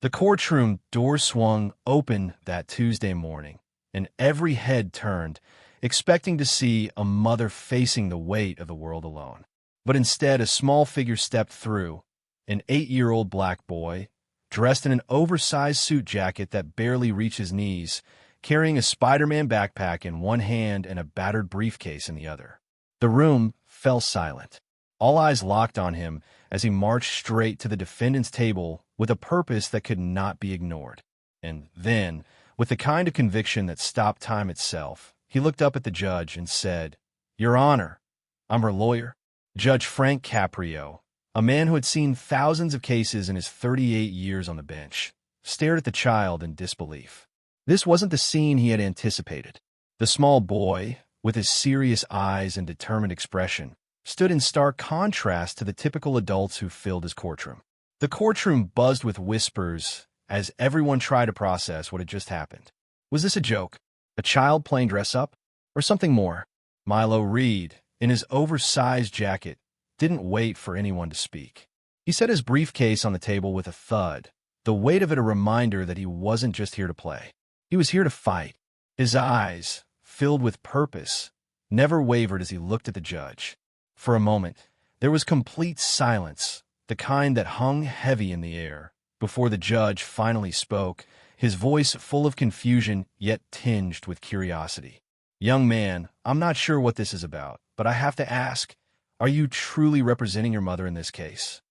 The courtroom door swung open that Tuesday morning, and every head turned, expecting to see a mother facing the weight of the world alone. But instead, a small figure stepped through, an 8-year-old black boy, dressed in an oversized suit jacket that barely reached his knees, carrying a Spider-Man backpack in one hand and a battered briefcase in the other. The room fell silent. All eyes locked on him as he marched straight to the defendant's table with a purpose that could not be ignored. And then, with the kind of conviction that stopped time itself, he looked up at the judge and said, "Your Honor, I'm her lawyer." Judge Frank Caprio, a man who had seen thousands of cases in his 38 years on the bench, stared at the child in disbelief. This wasn't the scene he had anticipated. The small boy, with his serious eyes and determined expression, stood in stark contrast to the typical adults who filled his courtroom. The courtroom buzzed with whispers as everyone tried to process what had just happened. Was this a joke? A child playing dress-up? Or something more? Milo Reed, in his oversized jacket, didn't wait for anyone to speak. He set his briefcase on the table with a thud, the weight of it a reminder that he wasn't just here to play. He was here to fight. His eyes, filled with purpose, never wavered as he looked at the judge. For a moment, there was complete silence, the kind that hung heavy in the air, before the judge finally spoke, his voice full of confusion yet tinged with curiosity. "Young man, I'm not sure what this is about, but I have to ask, are you truly representing your mother in this case?"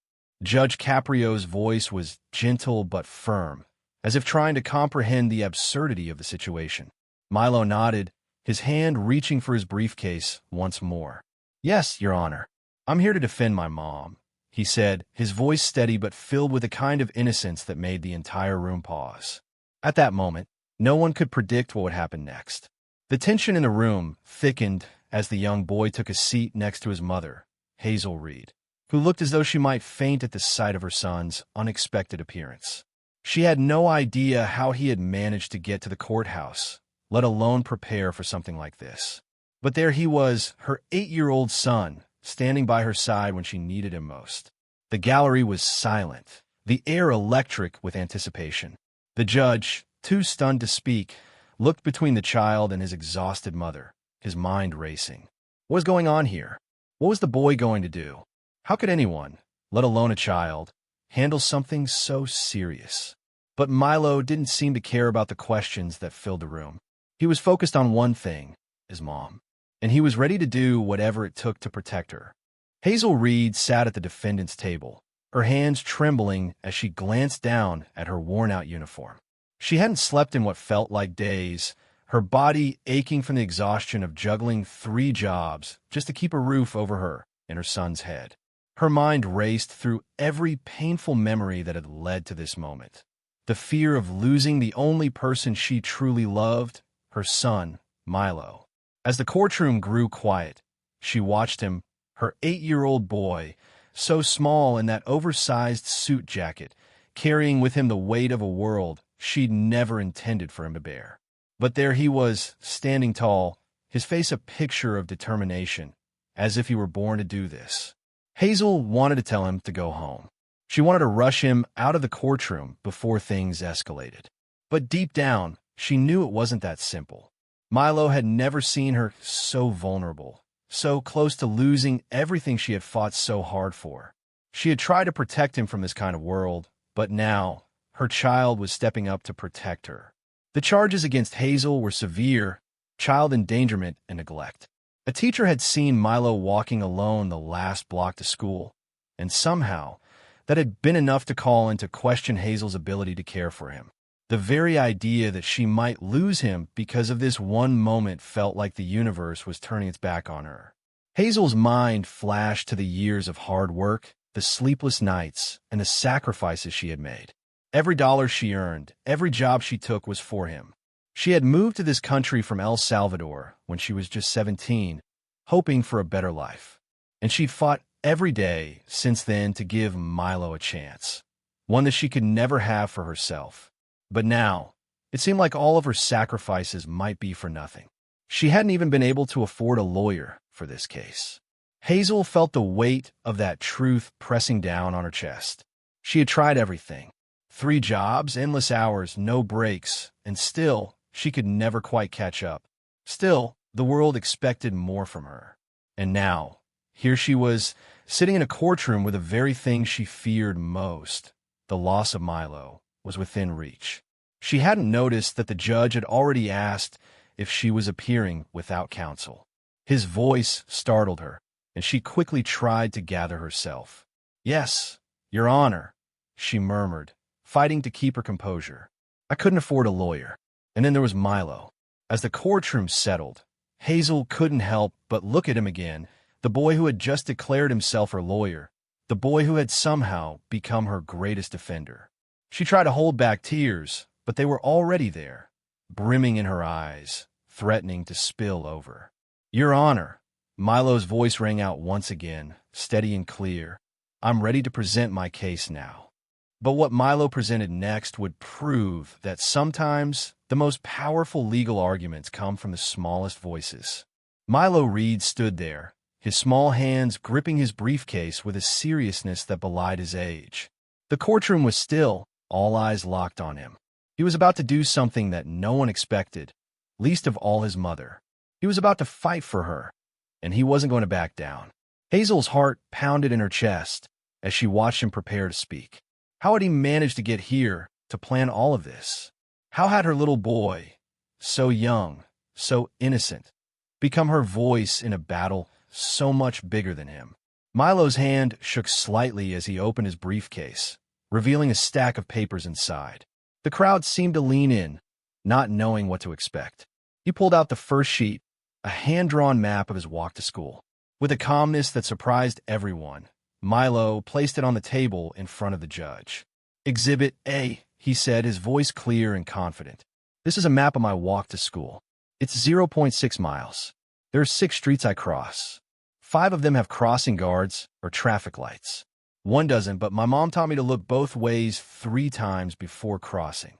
Judge Caprio's voice was gentle but firm, as if trying to comprehend the absurdity of the situation. Milo nodded, his hand reaching for his briefcase once more. "Yes, Your Honor. I'm here to defend my mom," he said, his voice steady but filled with a kind of innocence that made the entire room pause. At that moment, no one could predict what would happen next. The tension in the room thickened as the young boy took a seat next to his mother, Hazel Reed, who looked as though she might faint at the sight of her son's unexpected appearance. She had no idea how he had managed to get to the courthouse, let alone prepare for something like this. But there he was, her 8-year-old son, standing by her side when she needed him most. The gallery was silent, the air electric with anticipation. The judge, too stunned to speak, looked between the child and his exhausted mother, his mind racing. What was going on here? What was the boy going to do? How could anyone, let alone a child, handle something so serious? But Milo didn't seem to care about the questions that filled the room. He was focused on one thing, his mom, and he was ready to do whatever it took to protect her. Hazel Reed sat at the defendant's table, her hands trembling as she glanced down at her worn-out uniform. She hadn't slept in what felt like days, her body aching from the exhaustion of juggling 3 jobs just to keep a roof over her and her son's head. Her mind raced through every painful memory that had led to this moment. The fear of losing the only person she truly loved, her son, Milo. As the courtroom grew quiet, she watched him, her 8-year-old boy, so small in that oversized suit jacket, carrying with him the weight of a world she'd never intended for him to bear. But there he was, standing tall, his face a picture of determination, as if he were born to do this. Hazel wanted to tell him to go home. She wanted to rush him out of the courtroom before things escalated. But deep down, she knew it wasn't that simple. Milo had never seen her so vulnerable, so close to losing everything she had fought so hard for. She had tried to protect him from this kind of world, but now, her child was stepping up to protect her. The charges against Hazel were severe: child endangerment and neglect. A teacher had seen Milo walking alone the last block to school, and somehow, that had been enough to call into question Hazel's ability to care for him. The very idea that she might lose him because of this one moment felt like the universe was turning its back on her. Hazel's mind flashed to the years of hard work, the sleepless nights, and the sacrifices she had made. Every dollar she earned, every job she took was for him. She had moved to this country from El Salvador when she was just 17, hoping for a better life. And she'd fought every day since then to give Milo a chance, one that she could never have for herself. But now, it seemed like all of her sacrifices might be for nothing. She hadn't even been able to afford a lawyer for this case. Hazel felt the weight of that truth pressing down on her chest. She had tried everything. 3 jobs, endless hours, no breaks, and still, she could never quite catch up. Still, the world expected more from her. And now, here she was, sitting in a courtroom where the very thing she feared most, the loss of Milo, was within reach. She hadn't noticed that the judge had already asked if she was appearing without counsel. His voice startled her, and she quickly tried to gather herself. "Yes, Your Honor," she murmured, fighting to keep her composure. "I couldn't afford a lawyer." And then there was Milo. As the courtroom settled, Hazel couldn't help but look at him again, the boy who had just declared himself her lawyer, the boy who had somehow become her greatest defender. She tried to hold back tears, but they were already there, brimming in her eyes, threatening to spill over. "Your Honor," Milo's voice rang out once again, steady and clear. "I'm ready to present my case now." But what Milo presented next would prove that sometimes the most powerful legal arguments come from the smallest voices. Milo Reed stood there, his small hands gripping his briefcase with a seriousness that belied his age. The courtroom was still, all eyes locked on him. He was about to do something that no one expected, least of all his mother. He was about to fight for her, and he wasn't going to back down. Hazel's heart pounded in her chest as she watched him prepare to speak. How had he managed to get here, to plan all of this? How had her little boy, so young, so innocent, become her voice in a battle so much bigger than him? Milo's hand shook slightly as he opened his briefcase, revealing a stack of papers inside. The crowd seemed to lean in, not knowing what to expect. He pulled out the first sheet, a hand-drawn map of his walk to school. With a calmness that surprised everyone, Milo placed it on the table in front of the judge. "Exhibit A," he said, his voice clear and confident. "This is a map of my walk to school. It's 0.6 miles. There are 6 streets I cross. 5 of them have crossing guards or traffic lights. 1 doesn't, but my mom taught me to look both ways 3 times before crossing."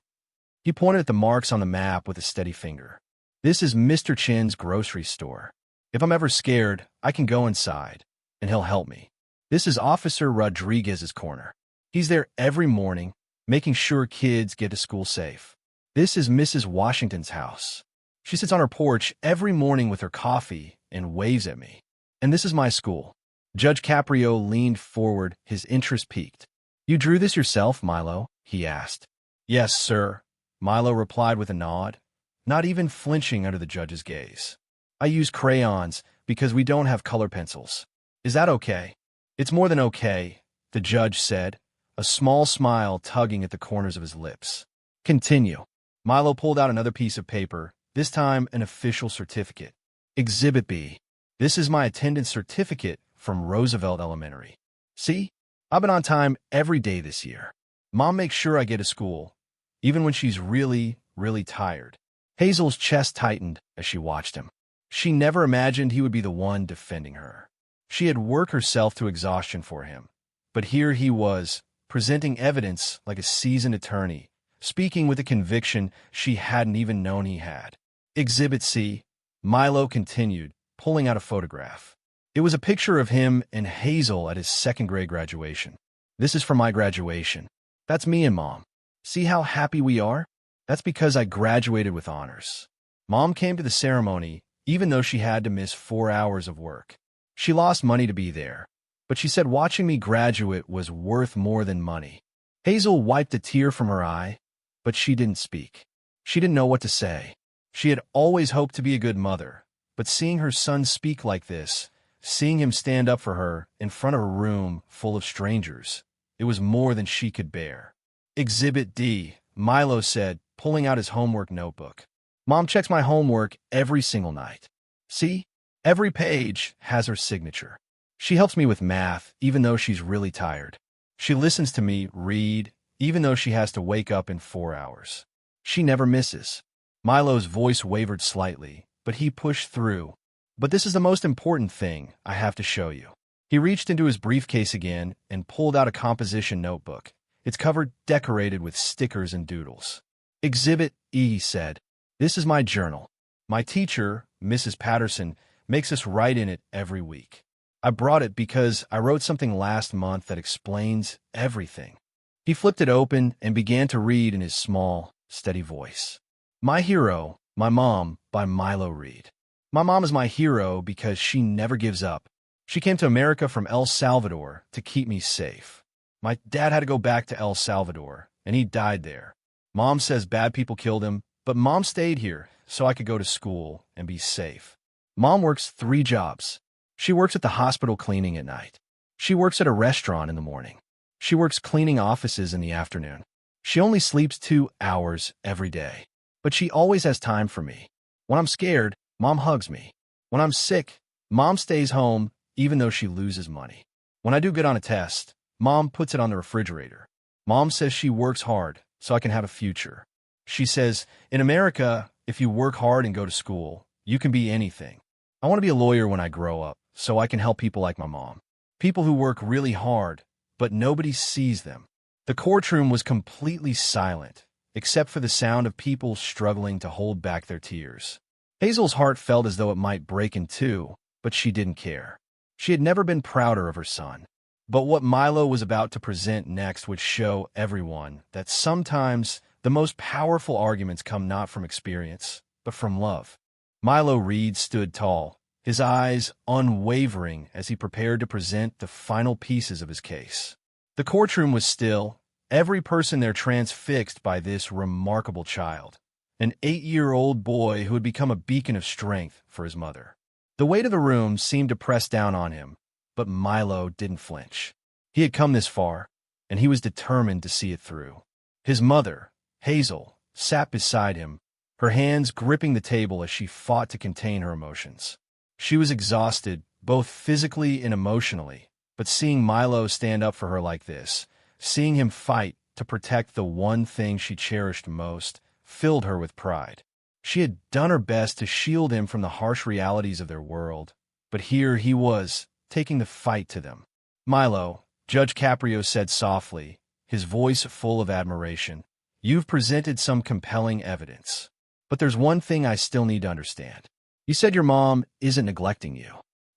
He pointed at the marks on the map with a steady finger. "This is Mr. Chin's grocery store. If I'm ever scared, I can go inside, and he'll help me. This is Officer Rodriguez's corner. He's there every morning, making sure kids get to school safe. This is Mrs. Washington's house. She sits on her porch every morning with her coffee and waves at me. And this is my school." Judge Caprio leaned forward, his interest piqued. "You drew this yourself, Milo?" he asked. "Yes, sir," Milo replied with a nod, not even flinching under the judge's gaze. "I use crayons because we don't have color pencils. Is that okay?" "It's more than okay," the judge said, a small smile tugging at the corners of his lips. "Continue." Milo pulled out another piece of paper, this time an official certificate. "Exhibit B. This is my attendance certificate from Roosevelt Elementary. See? I've been on time every day this year. Mom makes sure I get to school, even when she's really, really tired." Hazel's chest tightened as she watched him. She never imagined he would be the one defending her. She had worked herself to exhaustion for him, but here he was, presenting evidence like a seasoned attorney, speaking with a conviction she hadn't even known he had. "Exhibit C," Milo continued, pulling out a photograph. It was a picture of him and Hazel at his 2nd grade graduation. "This is for my graduation. That's me and Mom. See how happy we are? That's because I graduated with honors. Mom came to the ceremony, even though she had to miss 4 hours of work. She lost money to be there, but she said watching me graduate was worth more than money." Hazel wiped a tear from her eye, but she didn't speak. She didn't know what to say. She had always hoped to be a good mother, but seeing her son speak like this, seeing him stand up for her in front of a room full of strangers, it was more than she could bear. "Exhibit D," Milo said, pulling out his homework notebook. "Mom checks my homework every single night. See? Every page has her signature. She helps me with math, even though she's really tired. She listens to me read, even though she has to wake up in 4 hours. She never misses." Milo's voice wavered slightly, but he pushed through. "But this is the most important thing I have to show you." He reached into his briefcase again and pulled out a composition notebook, its cover decorated with stickers and doodles. "Exhibit E," he said. "This is my journal. My teacher, Mrs. Patterson, makes us write in it every week. I brought it because I wrote something last month that explains everything. He flipped it open and began to read in his small, steady voice. My Hero, My Mom by Milo Reed. My mom is my hero because she never gives up. She came to America from El Salvador to keep me safe. My dad had to go back to El Salvador, and he died there. Mom says bad people killed him, but Mom stayed here so I could go to school and be safe. Mom works 3 jobs. She works at the hospital cleaning at night. She works at a restaurant in the morning. She works cleaning offices in the afternoon. She only sleeps 2 hours every day. But she always has time for me. When I'm scared, Mom hugs me. When I'm sick, Mom stays home even though she loses money. When I do good on a test, Mom puts it on the refrigerator. Mom says she works hard so I can have a future. She says, in America, if you work hard and go to school, you can be anything. I want to be a lawyer when I grow up so I can help people like my mom. People who work really hard, but nobody sees them. The courtroom was completely silent, except for the sound of people struggling to hold back their tears. Hazel's heart felt as though it might break in two, but she didn't care. She had never been prouder of her son. But what Milo was about to present next would show everyone that sometimes the most powerful arguments come not from experience, but from love. Milo Reed stood tall, his eyes unwavering as he prepared to present the final pieces of his case. The courtroom was still, every person there transfixed by this remarkable child, an 8-year-old boy who had become a beacon of strength for his mother. The weight of the room seemed to press down on him, but Milo didn't flinch. He had come this far, and he was determined to see it through. His mother, Hazel, sat beside him, her hands gripping the table as she fought to contain her emotions. She was exhausted, both physically and emotionally, but seeing Milo stand up for her like this, seeing him fight to protect the one thing she cherished most, filled her with pride. She had done her best to shield him from the harsh realities of their world, but here he was, taking the fight to them. Milo, Judge Caprio said softly, his voice full of admiration, you've presented some compelling evidence. But there's one thing I still need to understand. You said your mom isn't neglecting you.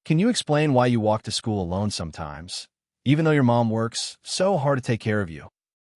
Can you explain why you walk to school alone sometimes, even though your mom works so hard to take care of you?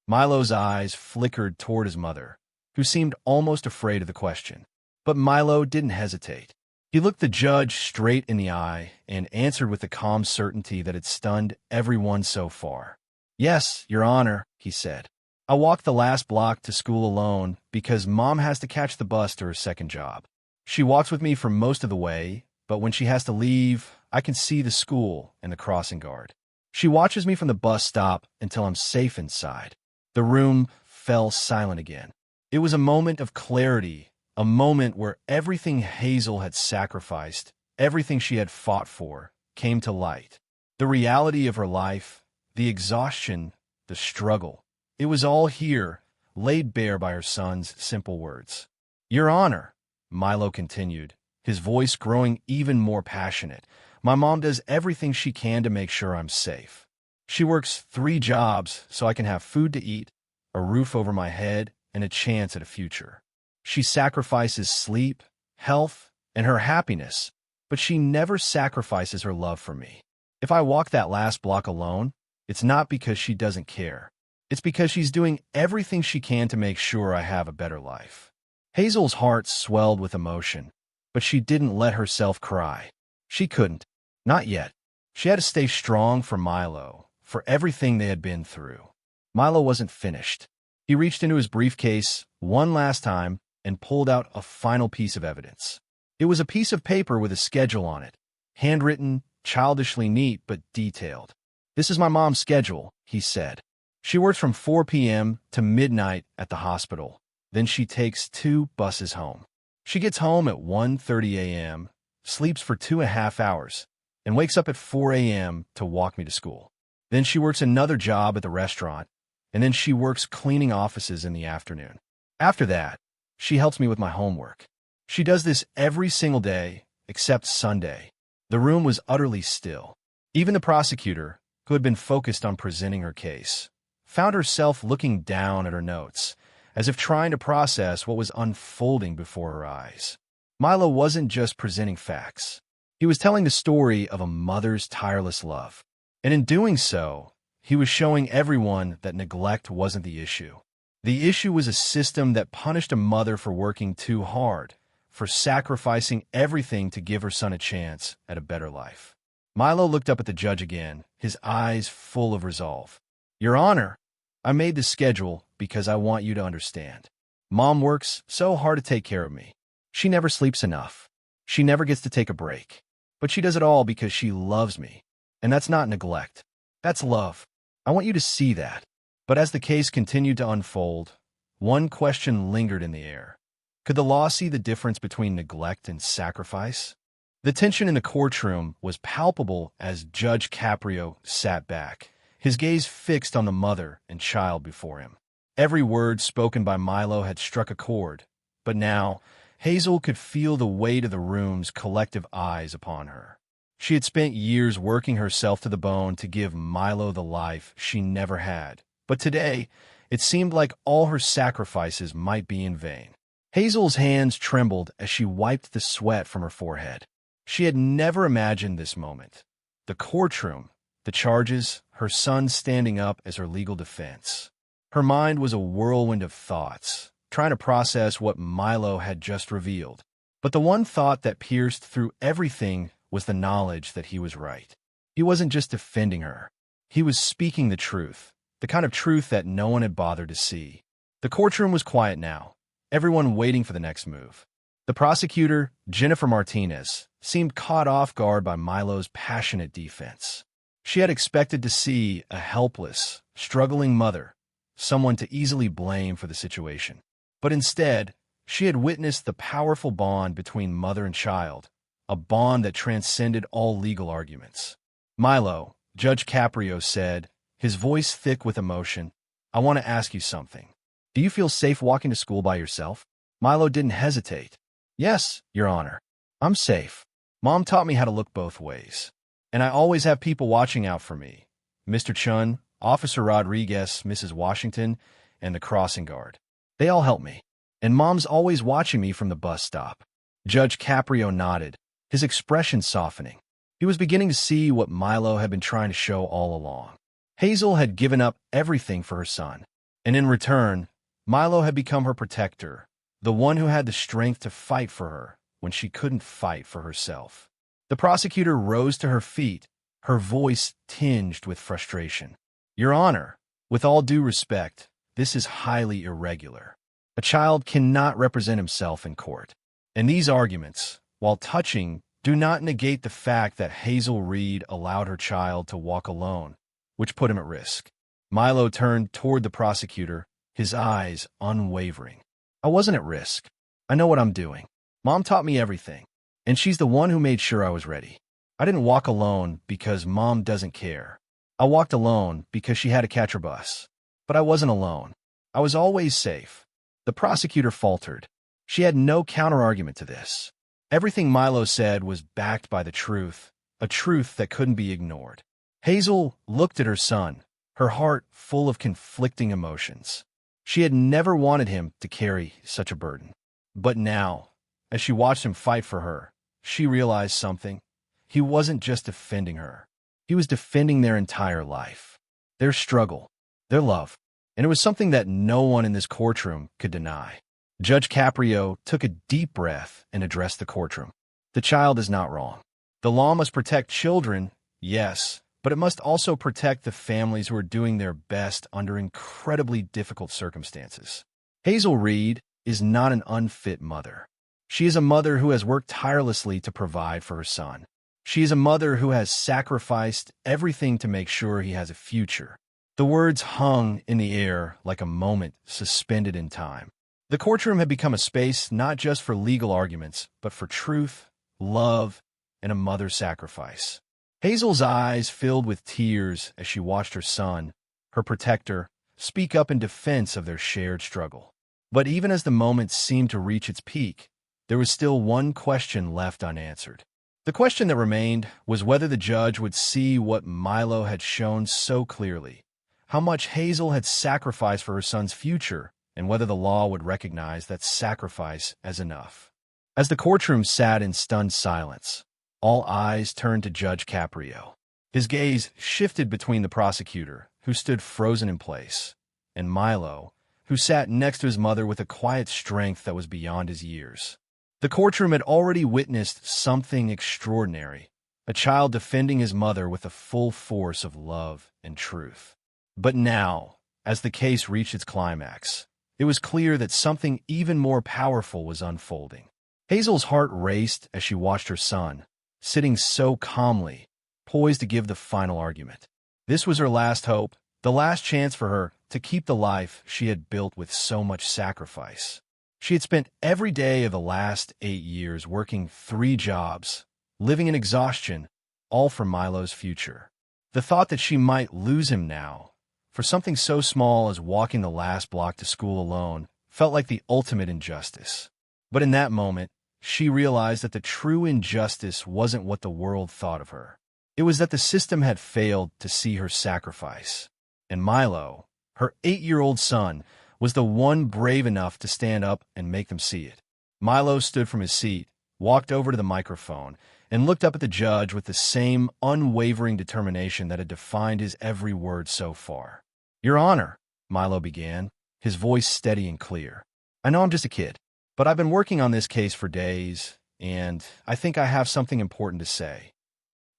Milo's eyes flickered toward his mother, who seemed almost afraid of the question. But Milo didn't hesitate. He looked the judge straight in the eye and answered with the calm certainty that had stunned everyone so far. Yes, Your Honor, he said. I walked the last block to school alone because Mom has to catch the bus to her second job. She walks with me for most of the way, but when she has to leave, I can see the school and the crossing guard. She watches me from the bus stop until I'm safe inside. The room fell silent again. It was a moment of clarity, a moment where everything Hazel had sacrificed, everything she had fought for, came to light. The reality of her life, the exhaustion, the struggle. It was all here, laid bare by her son's simple words. Your Honor, Milo continued, his voice growing even more passionate, my mom does everything she can to make sure I'm safe. She works 3 jobs so I can have food to eat, a roof over my head, and a chance at a future. She sacrifices sleep, health, and her happiness, but she never sacrifices her love for me. If I walk that last block alone, it's not because she doesn't care. It's because she's doing everything she can to make sure I have a better life. Hazel's heart swelled with emotion, but she didn't let herself cry. She couldn't. Not yet. She had to stay strong for Milo, for everything they had been through. Milo wasn't finished. He reached into his briefcase one last time and pulled out a final piece of evidence. It was a piece of paper with a schedule on it, handwritten, childishly neat but detailed. This is my mom's schedule, he said. She works from 4 p.m. to midnight at the hospital. Then she takes 2 buses home. She gets home at 1:30 a.m., sleeps for 2.5 hours, and wakes up at 4 a.m. to walk me to school. Then she works another job at the restaurant, and then she works cleaning offices in the afternoon. After that, she helps me with my homework. She does this every single day, except Sunday. The room was utterly still. Even the prosecutor, who had been focused on presenting her case, found herself looking down at her notes, as if trying to process what was unfolding before her eyes. Milo wasn't just presenting facts. He was telling the story of a mother's tireless love. And in doing so, he was showing everyone that neglect wasn't the issue. The issue was a system that punished a mother for working too hard, for sacrificing everything to give her son a chance at a better life. Milo looked up at the judge again, his eyes full of resolve. "Your Honor, I made the schedule because I want you to understand. Mom works so hard to take care of me. She never sleeps enough. She never gets to take a break. But she does it all because she loves me. And that's not neglect. That's love. I want you to see that." But as the case continued to unfold, one question lingered in the air. Could the law see the difference between neglect and sacrifice? The tension in the courtroom was palpable as Judge Caprio sat back, his gaze fixed on the mother and child before him. Every word spoken by Milo had struck a chord, but now Hazel could feel the weight of the room's collective eyes upon her. She had spent years working herself to the bone to give Milo the life she never had. But today, it seemed like all her sacrifices might be in vain. Hazel's hands trembled as she wiped the sweat from her forehead. She had never imagined this moment. The courtroom, the charges, her son standing up as her legal defense. Her mind was a whirlwind of thoughts, trying to process what Milo had just revealed. But the one thought that pierced through everything was the knowledge that he was right. He wasn't just defending her. He was speaking the truth. The kind of truth that no one had bothered to see. The courtroom was quiet now, everyone waiting for the next move. The prosecutor, Jennifer Martinez, seemed caught off guard by Milo's passionate defense. She had expected to see a helpless, struggling mother, someone to easily blame for the situation. But instead, she had witnessed the powerful bond between mother and child, a bond that transcended all legal arguments. "Milo," Judge Caprio said, his voice thick with emotion, "I want to ask you something. Do you feel safe walking to school by yourself?" Milo didn't hesitate. "Yes, Your Honor. I'm safe. Mom taught me how to look both ways. And I always have people watching out for me. Mr. Chun, Officer Rodriguez, Mrs. Washington, and the crossing guard. They all help me. And Mom's always watching me from the bus stop." Judge Caprio nodded, his expression softening. He was beginning to see what Milo had been trying to show all along. Hazel had given up everything for her son, and in return, Milo had become her protector, the one who had the strength to fight for her when she couldn't fight for herself. The prosecutor rose to her feet, her voice tinged with frustration. "Your Honor, with all due respect, this is highly irregular. A child cannot represent himself in court. And these arguments, while touching, do not negate the fact that Hazel Reed allowed her child to walk alone, which put him at risk." Milo turned toward the prosecutor, his eyes unwavering. "I wasn't at risk. I know what I'm doing. Mom taught me everything, and she's the one who made sure I was ready. I didn't walk alone because Mom doesn't care. I walked alone because she had to catch her bus. But I wasn't alone. I was always safe." The prosecutor faltered. She had no counterargument to this. Everything Milo said was backed by the truth, a truth that couldn't be ignored. Hazel looked at her son, her heart full of conflicting emotions. She had never wanted him to carry such a burden. But now, as she watched him fight for her, she realized something. He wasn't just defending her. He was defending their entire life, their struggle, their love. And it was something that no one in this courtroom could deny. Judge Caprio took a deep breath and addressed the courtroom. "The child is not wrong. The law must protect children, yes, but it must also protect the families who are doing their best under incredibly difficult circumstances. Hazel Reed is not an unfit mother. She is a mother who has worked tirelessly to provide for her son. She is a mother who has sacrificed everything to make sure he has a future." The words hung in the air like a moment suspended in time. The courtroom had become a space not just for legal arguments, but for truth, love, and a mother's sacrifice. Hazel's eyes filled with tears as she watched her son, her protector, speak up in defense of their shared struggle. But even as the moment seemed to reach its peak, there was still one question left unanswered. The question that remained was whether the judge would see what Milo had shown so clearly, how much Hazel had sacrificed for her son's future, and whether the law would recognize that sacrifice as enough. As the courtroom sat in stunned silence, all eyes turned to Judge Caprio. His gaze shifted between the prosecutor, who stood frozen in place, and Milo, who sat next to his mother with a quiet strength that was beyond his years. The courtroom had already witnessed something extraordinary, a child defending his mother with the full force of love and truth. But now, as the case reached its climax, it was clear that something even more powerful was unfolding. Hazel's heart raced as she watched her son, sitting so calmly, poised to give the final argument. This was her last hope, the last chance for her to keep the life she had built with so much sacrifice. She had spent every day of the last 8 years working 3 jobs, living in exhaustion, all for Milo's future. The thought that she might lose him now, for something so small as walking the last block to school alone, felt like the ultimate injustice. But in that moment, she realized that the true injustice wasn't what the world thought of her. It was that the system had failed to see her sacrifice. And Milo, her 8-year-old son, was the one brave enough to stand up and make them see it. Milo stood from his seat, walked over to the microphone, and looked up at the judge with the same unwavering determination that had defined his every word so far. "Your Honor," Milo began, his voice steady and clear. "I know I'm just a kid, but I've been working on this case for days, and I think I have something important to say."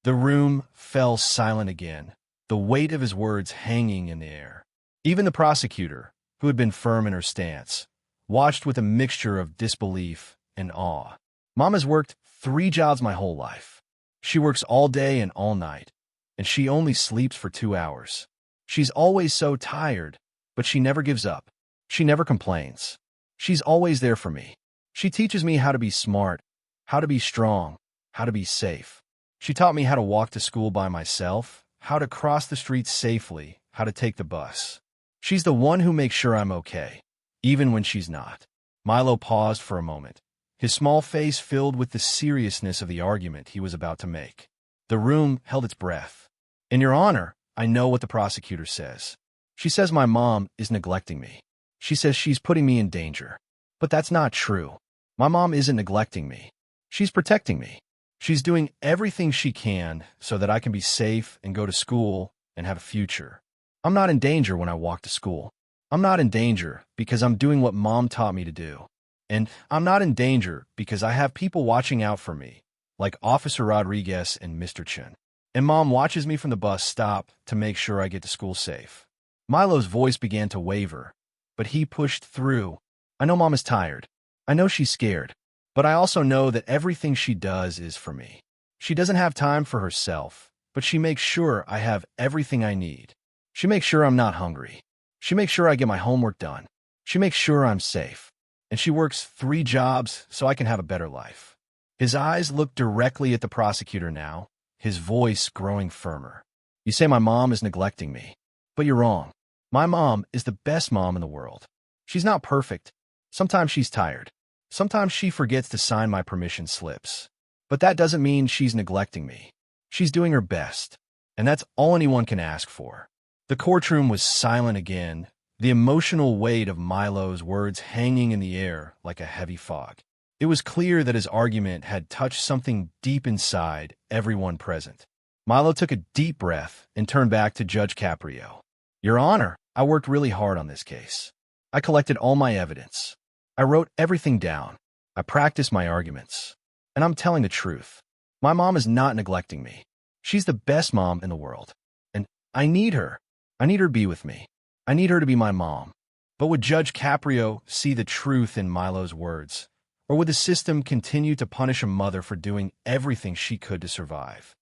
The room fell silent again, the weight of his words hanging in the air. Even the prosecutor, who had been firm in her stance, watched with a mixture of disbelief and awe. "Mom has worked 3 jobs my whole life. She works all day and all night, and she only sleeps for 2 hours. She's always so tired, but she never gives up. She never complains. She's always there for me. She teaches me how to be smart, how to be strong, how to be safe. She taught me how to walk to school by myself, how to cross the street safely, how to take the bus. She's the one who makes sure I'm okay, even when she's not." Milo paused for a moment, his small face filled with the seriousness of the argument he was about to make. The room held its breath. "In your honor, I know what the prosecutor says. She says my mom is neglecting me. She says she's putting me in danger. But that's not true. My mom isn't neglecting me. She's protecting me. She's doing everything she can so that I can be safe and go to school and have a future. I'm not in danger when I walk to school. I'm not in danger because I'm doing what Mom taught me to do. And I'm not in danger because I have people watching out for me, like Officer Rodriguez and Mr. Chen. And Mom watches me from the bus stop to make sure I get to school safe." Milo's voice began to waver, but he pushed through. "I know Mom is tired. I know she's scared. But I also know that everything she does is for me. She doesn't have time for herself, but she makes sure I have everything I need. She makes sure I'm not hungry. She makes sure I get my homework done. She makes sure I'm safe. And she works 3 jobs so I can have a better life." His eyes looked directly at the prosecutor now, his voice growing firmer. "You say my mom is neglecting me, but you're wrong. My mom is the best mom in the world. She's not perfect. Sometimes she's tired. Sometimes she forgets to sign my permission slips. But that doesn't mean she's neglecting me. She's doing her best, and that's all anyone can ask for." The courtroom was silent again, the emotional weight of Milo's words hanging in the air like a heavy fog. It was clear that his argument had touched something deep inside everyone present. Milo took a deep breath and turned back to Judge Caprio. "Your Honor, I worked really hard on this case. I collected all my evidence. I wrote everything down. I practiced my arguments. And I'm telling the truth. My mom is not neglecting me. She's the best mom in the world. And I need her. I need her to be with me. I need her to be my mom." But would Judge Caprio see the truth in Milo's words? Or would the system continue to punish a mother for doing everything she could to survive?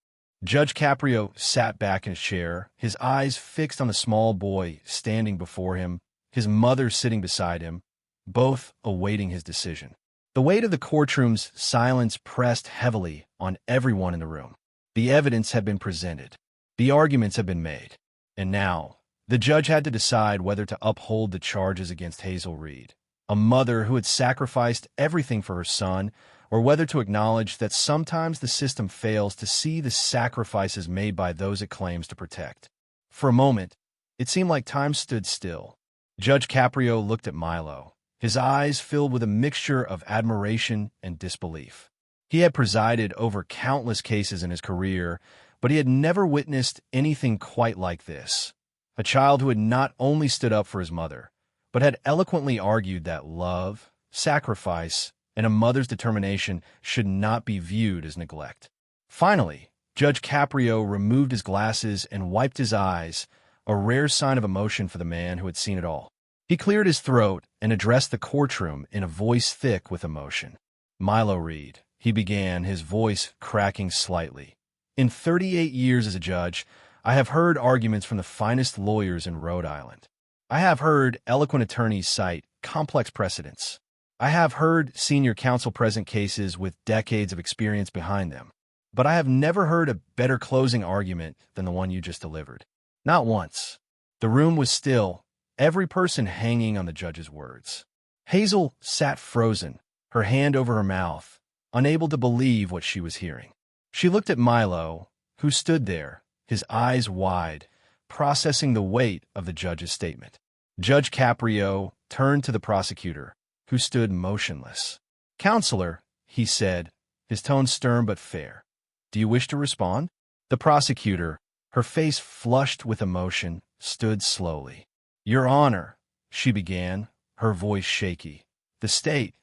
Judge Caprio sat back in his chair, his eyes fixed on the small boy standing before him, his mother sitting beside him, both awaiting his decision. The weight of the courtroom's silence pressed heavily on everyone in the room. The evidence had been presented. The arguments had been made. And now, the judge had to decide whether to uphold the charges against Hazel Reed, a mother who had sacrificed everything for her son, or whether to acknowledge that sometimes the system fails to see the sacrifices made by those it claims to protect. For a moment, it seemed like time stood still. Judge Caprio looked at Milo, his eyes filled with a mixture of admiration and disbelief. He had presided over countless cases in his career, but he had never witnessed anything quite like this. A a child who had not only stood up for his mother, but had eloquently argued that love, sacrifice, and a mother's determination should not be viewed as neglect. Finally, Judge Caprio removed his glasses and wiped his eyes, a rare sign of emotion for the man who had seen it all. He cleared his throat and addressed the courtroom in a voice thick with emotion. "Milo Reed," he began, his voice cracking slightly. "In 38 years as a judge, I have heard arguments from the finest lawyers in Rhode Island. I have heard eloquent attorneys cite complex precedents. I have heard senior counsel present cases with decades of experience behind them. But I have never heard a better closing argument than the one you just delivered. Not once." The room was still, every person hanging on the judge's words. Hazel sat frozen, her hand over her mouth, unable to believe what she was hearing. She looked at Milo, who stood there, his eyes wide, processing the weight of the judge's statement. Judge Caprio turned to the prosecutor, who stood motionless. "Counselor," he said, his tone stern but fair, "do you wish to respond?" The prosecutor, her face flushed with emotion, stood slowly. "Your Honor," she began, her voice shaky, the state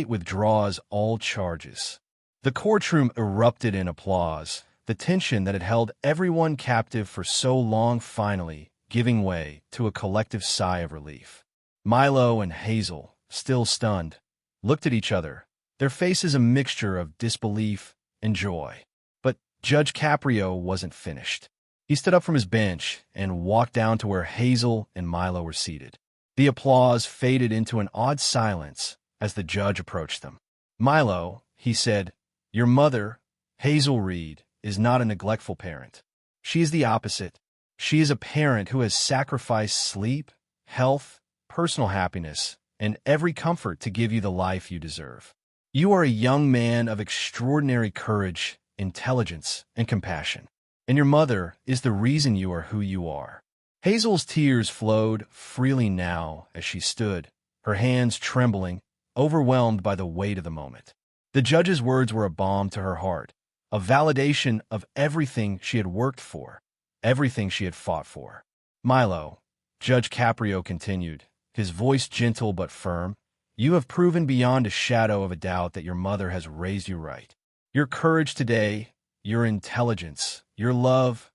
withdraws all charges." The courtroom erupted in applause, the tension that had held everyone captive for so long finally giving way to a collective sigh of relief. Milo and Hazel, still stunned, looked at each other, their faces a mixture of disbelief and joy. But Judge Caprio wasn't finished. He stood up from his bench and walked down to where Hazel and Milo were seated. The applause faded into an odd silence as the judge approached them. "Milo," he said, "your mother, Hazel Reed, is not a neglectful parent. She is the opposite. She is a parent who has sacrificed sleep, health, personal happiness, and every comfort to give you the life you deserve. You are a young man of extraordinary courage, intelligence, and compassion. And your mother is the reason you are who you are." Hazel's tears flowed freely now as she stood, her hands trembling, overwhelmed by the weight of the moment. The judge's words were a balm to her heart, a validation of everything she had worked for, everything she had fought for. "Milo," Judge Caprio continued, his voice gentle but firm, "you have proven beyond a shadow of a doubt that your mother has raised you right. Your courage today, your intelligence, your love,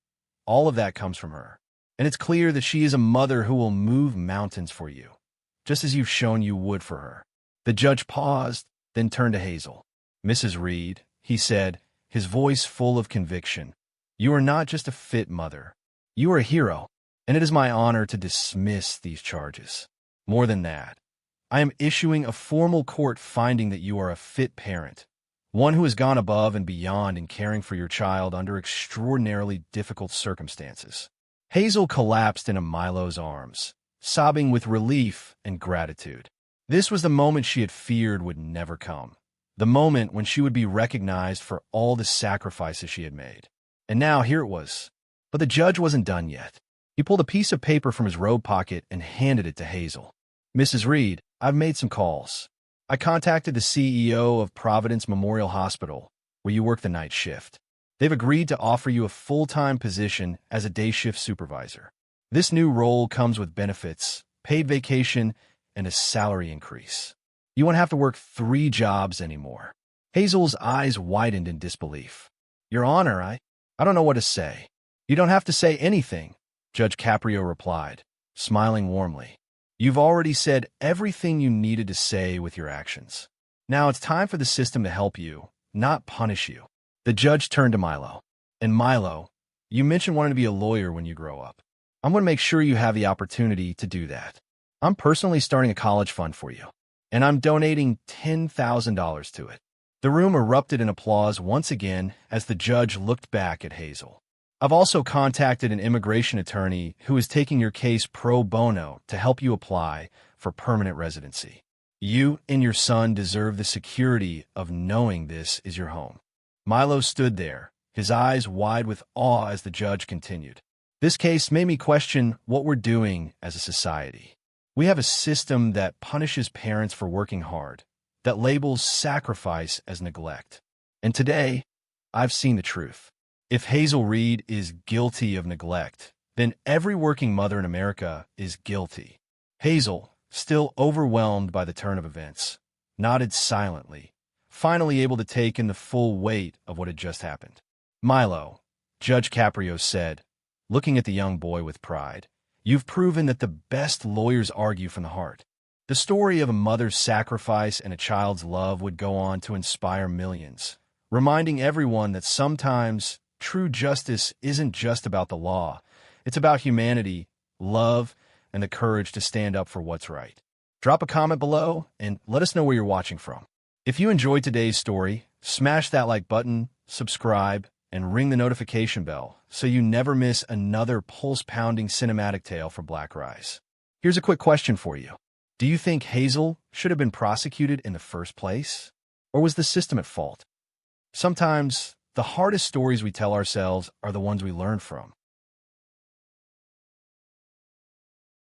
all of that comes from her. And it's clear that she is a mother who will move mountains for you, just as you've shown you would for her." The judge paused, then turned to Hazel. "Mrs. Reed," he said, his voice full of conviction, "you are not just a fit mother. You are a hero, and it is my honor to dismiss these charges. More than that, I am issuing a formal court finding that you are a fit parent, one who has gone above and beyond in caring for your child under extraordinarily difficult circumstances." Hazel collapsed into Milo's arms, sobbing with relief and gratitude. This was the moment she had feared would never come, the moment when she would be recognized for all the sacrifices she had made. And now here it was. But the judge wasn't done yet. He pulled a piece of paper from his robe pocket and handed it to Hazel. "Mrs. Reed, I've made some calls. I contacted the CEO of Providence Memorial Hospital, where you work the night shift. They've agreed to offer you a full-time position as a day shift supervisor. This new role comes with benefits, paid vacation, and a salary increase. You won't have to work 3 jobs anymore." Hazel's eyes widened in disbelief. "Your Honor, I don't know what to say." "You don't have to say anything," Judge Caprio replied, smiling warmly. "You've already said everything you needed to say with your actions. Now it's time for the system to help you, not punish you." The judge turned to Milo. "And Milo, you mentioned wanting to be a lawyer when you grow up. I'm going to make sure you have the opportunity to do that. I'm personally starting a college fund for you, and I'm donating $10,000 to it." The room erupted in applause once again as the judge looked back at Hazel. "I've also contacted an immigration attorney who is taking your case pro bono to help you apply for permanent residency. You and your son deserve the security of knowing this is your home." Milo stood there, his eyes wide with awe as the judge continued. "This case made me question what we're doing as a society. We have a system that punishes parents for working hard, that labels sacrifice as neglect. And today, I've seen the truth. If Hazel Reed is guilty of neglect, then every working mother in America is guilty. Hazel, still overwhelmed by the turn of events, nodded silently, finally able to take in the full weight of what had just happened. Milo, Judge Caprio said, looking at the young boy with pride, "You've proven that the best lawyers argue from the heart." The story of a mother's sacrifice and a child's love would go on to inspire millions, reminding everyone that sometimes true justice isn't just about the law. It's about humanity, love, and the courage to stand up for what's right. Drop a comment below and let us know where you're watching from. If you enjoyed today's story, smash that like button, subscribe, and ring the notification bell so you never miss another pulse-pounding cinematic tale for Black Rise. Here's a quick question for you. Do you think Hazel should have been prosecuted in the first place? Or was the system at fault? Sometimes, the hardest stories we tell ourselves are the ones we learn from.